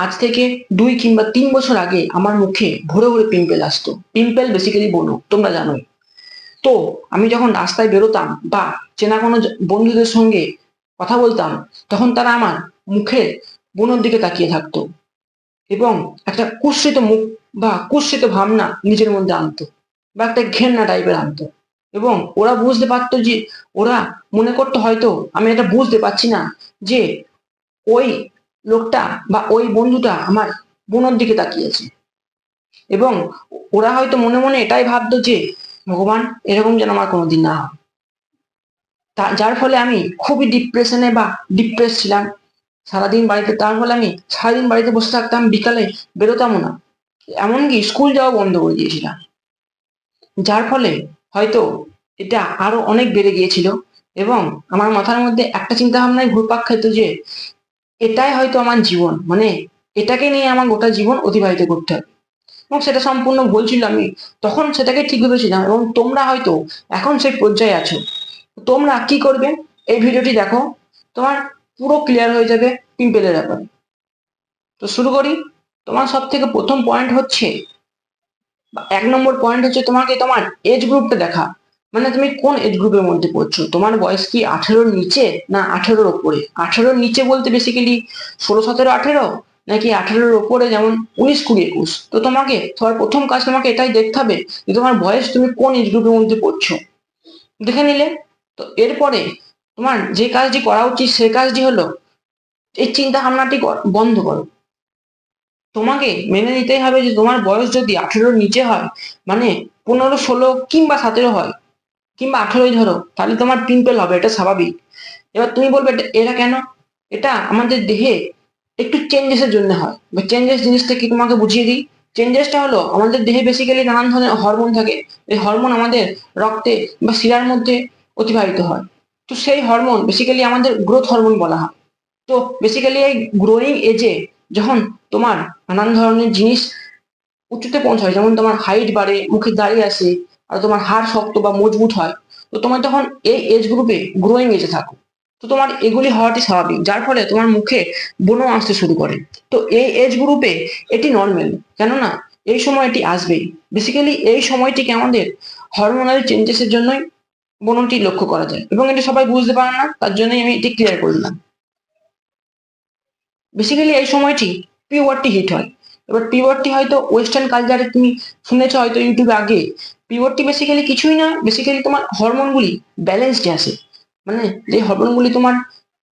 আজ থেকে 2 কিংবা 3 বছর আগে আমার মুখে ভরে ভরে পিম্পল আসতো। পিম্পল বেসিক্যালি ব্রণ, তোমরা জানোই। তো আমি যখন রাস্তায় বেরোতাম বা চেনা কোনো বন্ধুদের সঙ্গে কথা বলতাম, তখন তারা আমার মুখে ব্রণের দিকে তাকিয়ে থাকতো এবং একটা কুৎসিত মুখ বা কুৎসিত ভাবনা নিজের মধ্যে আনতো বা একটা ঘেন্না টাইপের আনতো। এবং ওরা বুঝতে পারতো যে, ওরা মনে করতো হয়তো আমি এটা বুঝতে পারছি না যে ওই লোকটা বা ওই বন্ধুটা আমার বোনের দিকে তাকিয়েছে। এবং ওরা হয়তো মনে মনে এটাই ভাবতো যে ভগবান, এরকম যেন আমার কোনোদিন না হয়। যার ফলে আমি খুবই ডিপ্রেশনে বা ডিপ্রেস ছিলাম সারাদিন বাড়িতে। তার ফলে আমি সারাদিন বাড়িতে বসে থাকতাম, বিকালে বেরোতামও না, এমনকি স্কুল যাওয়া বন্ধ করে দিয়েছিলাম। যার ফলে হয়তো এটা আরো অনেক বেড়ে গিয়েছিল এবং আমার মাথার মধ্যে একটা চিন্তা ভাবনায় ঘুরপাক খেত যে এটাই হয়তো আমার জীবন, মানে এটাকে নিয়ে আমার গোটা জীবন অতিবাহিত করতে হবে। এবং সেটা সম্পূর্ণ ভুল ছিল। আমি তখন সেটাকে ঠিক ভেবেছিলাম এবং তোমরা হয়তো এখন সেই পর্যায়ে আছো। তোমরা কি করবে, এই ভিডিওটি দেখো, তোমার পুরো ক্লিয়ার হয়ে যাবে পিম্পলের ব্যাপারে। তো শুরু করি। তোমার সব থেকে প্রথম পয়েন্ট হচ্ছে, 1 নম্বর পয়েন্ট হচ্ছে তোমাকে তোমার এজ গ্রুপটা দেখা। মানে তুমি কোন এজ গ্রুপের মধ্যে পড়ছো, তোমার বয়স কি 18-র নিচে না 18-র ওপরে? 18-র নিচে বলতে বেসিক্যালি 16, 17, 18, নাকি 18-র ওপরে যেমন 19, 20, 21? তো তোমাকে সবার প্রথম কাজ তোমাকে এটাই দেখতে হবে যে তোমার বয়স, তুমি কোন এজ গ্রুপের মধ্যে পড়ছো। দেখে নিলে তো এরপরে তোমার যে কাজটি করা উচিত সে কাজটি হলো, এই চিন্তা ভাবনাটি বন্ধ করো। তোমাকে মেনে নিতেই হবে যে তোমার বয়স যদি 18-র নিচে হয়, মানে 15, 16 কিংবা 17 হয়, কিংবা 18ই ধরো, তাহলে তোমার পিম্পল হবে, এটা স্বাভাবিক। এবার তুমি বলবে এটা কেন? এটা আমাদের দেহে একটু চেঞ্জেস এর জন্য হয়। চেঞ্জেস জিনিসটা কি তোমাকে বুঝিয়ে দিই। চেঞ্জেসটা হলো, আমাদের দেহে বেসিক্যালি নানান ধরনের হরমোন থাকে। এই হরমোন আমাদের রক্তে বা শিরার মধ্যে অতিবাহিত হয়। তো সেই হরমোন বেসিক্যালি আমাদের গ্রোথ হরমোন বলা হয়। তো বেসিক্যালি এই গ্রোয়িং এজে যখন তোমার নানান ধরনের জিনিস উঁচুতে পৌঁছায়, যেমন তোমার হাইট বাড়ে, মুখে দাড়ি আসে, আর তোমার হাড় শক্ত বা মজবুত হয়, তো তোমার তখন এই এজ গ্রুপে, গ্রোয়িং এজে থাকো, তো তোমার এগুলি হওয়াটি স্বাভাবিক। যার ফলে তোমার মুখে ব্রণ আসতে শুরু করে। তো এই এজ গ্রুপে এটি নর্মাল, কেননা এই সময় এটি আসবেই। বেসিক্যালি এই সময়টিকে আমাদের হরমোনাল চেঞ্জেসের জন্যই ব্রণটি লক্ষ্য করা যায় এবং এটা সবাই বুঝতে পারে না, তার জন্যই আমি এটি ক্লিয়ার করে দিলাম। বেসিক্যালি এই সময়টি পিউবার্টি হিট হয়। এবার পিউবার্টি হয়তো ওয়েস্টার্ন কালচারে তুমি শুনেছো হয়তো ইউটিউবে আগে। পিউবার্টি বেসিক্যালি কিছুই না, বেসিক্যালি তোমার হরমোনগুলি ব্যালেন্সডে আসে। মানে যে হরমোনগুলি তোমার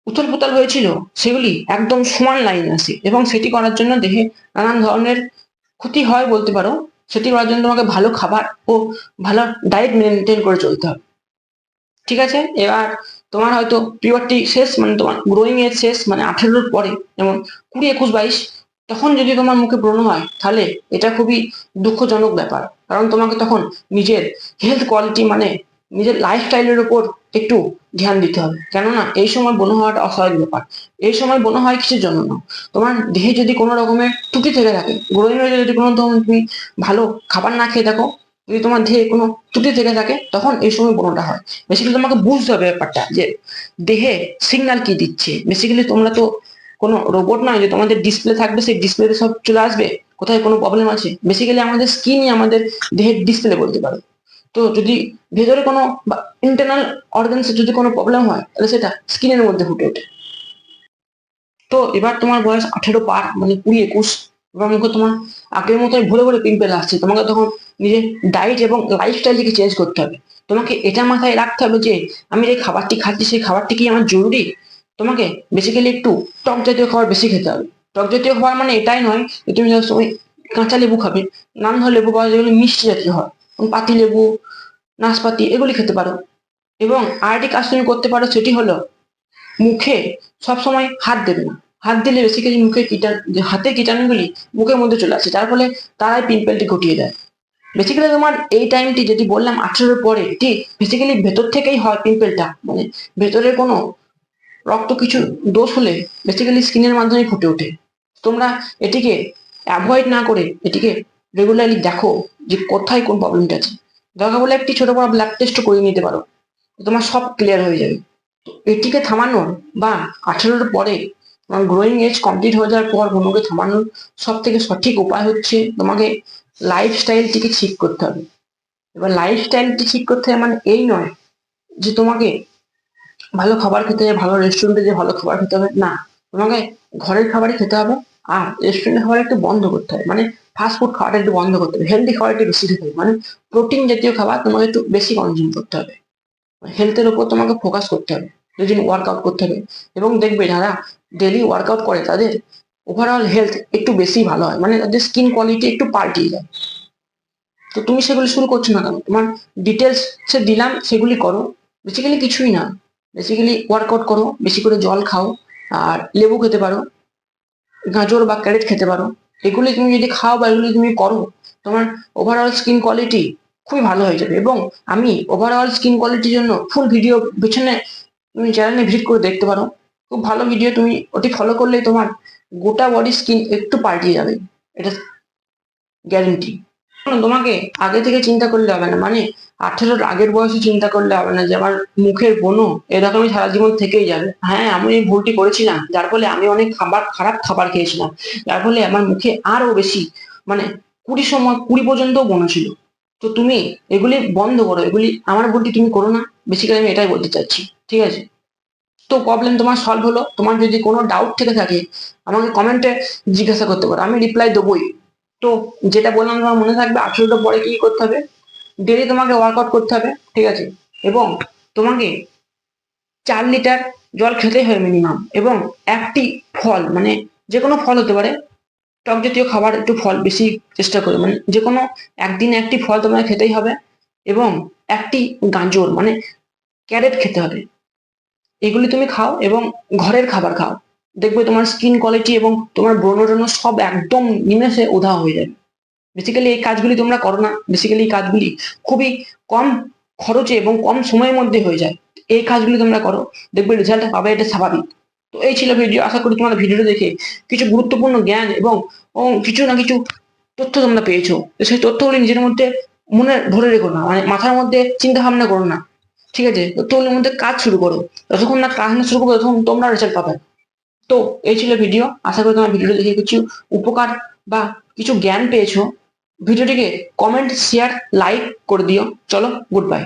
উথল পুথল হয়েছিল সেগুলি একদম সমান লাইনে আসে এবং সেটি করার জন্য দেহে নানান ধরনের ক্ষতি হয় বলতে পারো। সেটি করার জন্য তোমাকে ভালো খাবার ও ভালো ডায়েট মেনটেন করে চলতে হবে। ঠিক আছে, এবার তোমার হয়তো পিউবার্টি শেষ, মানে তোমার গ্রোয়িং এজ শেষ, মানে 18-র পরে, যেমন 20, 21, 22, তখন যদি তোমার মুখে ব্রণ হয়, তাহলে এটা খুবই দুঃখজনক ব্যাপার। কারণ তোমাকে তখন নিজের হেলথ কোয়ালিটি, মানে নিজের লাইফস্টাইলের উপর একটু ধ্যান দিতে হবে, কেননা এই সময় ব্রণ হওয়াটা অস্বাভাবিক ব্যাপার। এই সময় ব্রণ হয় কিছুর জন্য না, তোমার দেহে যদি কোনো রকমের ত্রুটি থেকে থাকে, গ্রোয়িং এজে যদি কোনো তুমি ভালো খাবার না খেয়ে থাকো, যদি তোমার দেহে কোনো ত্রুটি থেকে থাকে, তখন এই সময় ব্রণটা হয়। বেসিক্যালি তোমাকে বুঝতে হবে ব্যাপারটা যে দেহে সিগন্যাল কি দিচ্ছে। বেসিক্যালি তোমরা তো কোনো রোবট নয় যে তোমাদের ডিসপ্লে থাকবে, সেই ডিসপ্লেতে সব চলে আসবে কোথায় কোনো প্রবলেম আছে। বেসিক্যালি আমাদের স্কিনই আমাদের দেহের ডিসপ্লে বলতে পারো। তো যদি ভেতরে কোনো বা ইন্টারনাল অর্গানসে যদি কোনো প্রবলেম হয়, তাহলে সেটা স্কিনের মধ্যে ফুটে ওঠে। তো এবার তোমার বয়স 18 পার, মানে 20, 21, এবার মুখে তোমার আগের মতোই ভরে ভরে পিম্পল আসছে। তোমাকে তখন নিজের ডায়েট এবং লাইফস্টাইলটিকে চেঞ্জ করতে হবে। তোমাকে এটা মাথায় রাখতে হবে যে আমি যে খাবারটি খাচ্ছি সেই খাবারটি কি আমার জরুরি। তোমাকে বেসিক্যালি একটু টক জাতীয় খাবার বেশি খেতে হবে। টক জাতীয় খাবার মানে এটাই নয় যে তুমি সবসময় কাঁচা লেবু খাবে। নানান ধরনের লেবু পাওয়া যায় যেগুলো মিষ্টি জাতীয় হয়, পাতি লেবু, নাশপাতি, এগুলি খেতে পারো। এবং আরেকটি কাজ তুমি করতে পারো, সেটি হলো মুখে সবসময় হাত দেবে না। হাত দিলে বেসিক্যালি মুখের হাতের কীটাণুগুলি মুখের মধ্যে চলে আসে, যার ফলে তারাই পিম্পলটি ঘটিয়ে দেয়। বেসিক্যালি তোমার এই টাইমটি যেটি বললাম 18-র পরে, এটি বেসিক্যালি ভেতর থেকেই হয় পিম্পলটা, মানে ভেতরের কোনো রক্ত কিছু দোষ হলে বেসিক্যালি স্কিনের মাধ্যমে ফুটে ওঠে। তোমরা এটিকে অ্যাভয়েড না করে এটিকে রেগুলারলি দেখো যে কোথায় কোন প্রবলেমটা আছে। দরকার বলে একটি ছোট বড় ব্লাড টেস্ট করে নিতে পারো, তোমার সব ক্লিয়ার হয়ে যাবে। এটিকে থামানোর বা 18-র পরে তোমার গ্রোয়িং এজ কমপ্লিট হয়ে যাওয়ার পর ব্রণকে থামানোর সব থেকে সঠিক উপায় হচ্ছে তোমাকে লাইফস্টাইলটিকে ঠিক করতে হবে। এবার লাইফস্টাইলটি ঠিক করতে হবে মানে এই নয় যে তোমাকে ভালো খাবার খেতে হবে, ভালো রেস্টুরেন্টে যে ভালো খাবার খেতে হবে, না, তোমাকে ঘরের খাবারই খেতে হবে। আর রেস্টুরেন্টের খাবার একটু বন্ধ করতে হবে, মানে ফাস্ট ফুড খাওয়াটা একটু বন্ধ করতে হবে, হেলদি খাবার একটু বেশি খেতে হবে, মানে প্রোটিন জাতীয় খাবার তোমাকে একটু বেশি কনজিউম করতে হবে, হেলথের উপর তোমাকে ফোকাস করতে হবে, প্রতিদিন ওয়ার্কআউট করতে হবে। এবং দেখবে যারা ডেলি ওয়ার্কআউট করে তাদের ওভারঅল হেলথ একটু বেশি ভালো হয়, মানে তাদের স্কিন কোয়ালিটি একটু পাল্টিয়ে যায়। তো তুমি সেগুলি শুরু করছো না কেন? তোমার ডিটেলস সে দিলাম, সেগুলি করো। বেসিক্যালি কিছুই না, বেসিক্যালি ওয়ার্কআউট করো, বেশি করে জল খাও, আর লেবু খেতে পারো, গাজর বা ক্যারেট খেতে পারো। এগুলি তুমি যদি খাও বা এগুলি তুমি করো, তোমার ওভারঅল স্কিন কোয়ালিটি খুবই ভালো হয়ে যাবে। এবং আমি ওভারঅল স্কিন কোয়ালিটির জন্য ফুল ভিডিও পেছনে তুমি চ্যানেলে ভিজিট করে দেখতে পারো, খুব ভালো ভিডিও। তুমি ওটি ফলো করলে তোমার গোটা বডি স্কিন একটু পাল্টিয়ে যাবে, এটা গ্যারেন্টি। তোমাকে আগে থেকে চিন্তা করলে হবে না, মানে 18-র আগের বয়সে চিন্তা করলে হবে না যে আমার মুখের ব্রণ এরকমই সারা জীবন থেকেই যাবে। হ্যাঁ, আমি এই ভুলটি করেছিলাম, যার ফলে আমি অনেক খারাপ খাবার খেয়েছিলাম, যার ফলে আমার মুখে আরো বেশি, মানে 20 পর্যন্ত ব্রণ ছিল। তো তুমি এগুলি বন্ধ করো, এগুলি আমার ভুলটি তুমি করো না, বেসিক্যালি আমি এটাই বলতে চাচ্ছি। ঠিক আছে? তো প্রবলেম তোমার সলভ হলো। তোমার যদি কোনো ডাউট থেকে থাকে আমাকে কমেন্টে জিজ্ঞাসা করতে পারো, আমি রিপ্লাই দেবোই। তো যেটা বললাম তোমার মনে থাকবে, 18টার পরে কি করতে হবে? ডেলি তোমাকে ওয়ার্কআউট করতে হবে, ঠিক আছে? এবং তোমাকে 4 লিটার জল খেতেই হবে মিনিমাম। এবং একটি ফল, মানে যে কোনো ফল হতে পারে, টক জাতীয় খাবার, একটু ফল বেশি চেষ্টা করে, মানে যে কোনো একদিন একটি ফল তোমাকে খেতেই হবে। এবং একটি গাজর মানে ক্যারেট খেতে হবে। এগুলি তুমি খাও এবং ঘরের খাবার খাও, দেখবে তোমার স্কিন কোয়ালিটি এবং তোমার ব্রণ ট্রণ সব একদম নিমেষে উধাও হয়ে যাবে। বেসিক্যালি এই কাজগুলি তোমরা করো না, বেসিক্যালি এই কাজগুলি খুবই কম খরচে এবং কম সময়ের মধ্যে হয়ে যায়। এই কাজগুলি তোমরা করো, দেখবে রেজাল্ট পাবে, এটা স্বাভাবিক। তো এই ছিল ভিডিও, আশা করি তোমার ভিডিওটা দেখে কিছু গুরুত্বপূর্ণ জ্ঞান এবং কিছু না কিছু তথ্য তোমরা পেয়েছো। তো সেই তথ্যগুলি নিজের মধ্যে মনে ধরে রেখো না, মানে মাথার মধ্যে চিন্তা ভাবনা করো না, ঠিক আছে? তথ্যগুলির মধ্যে কাজ শুরু করো, যতক্ষণ না কাজ না শুরু করো ততক্ষণ তোমরা রেজাল্ট পাবে। তো এই ছিল ভিডিও, আশা করি তোমার ভিডিওটা দেখে কিছু উপকার বা কিছু জ্ঞান পেয়েছো। ভিডিওটিকে কমেন্ট, শেয়ার, লাইক করে দিও। চলো, গুড বাই।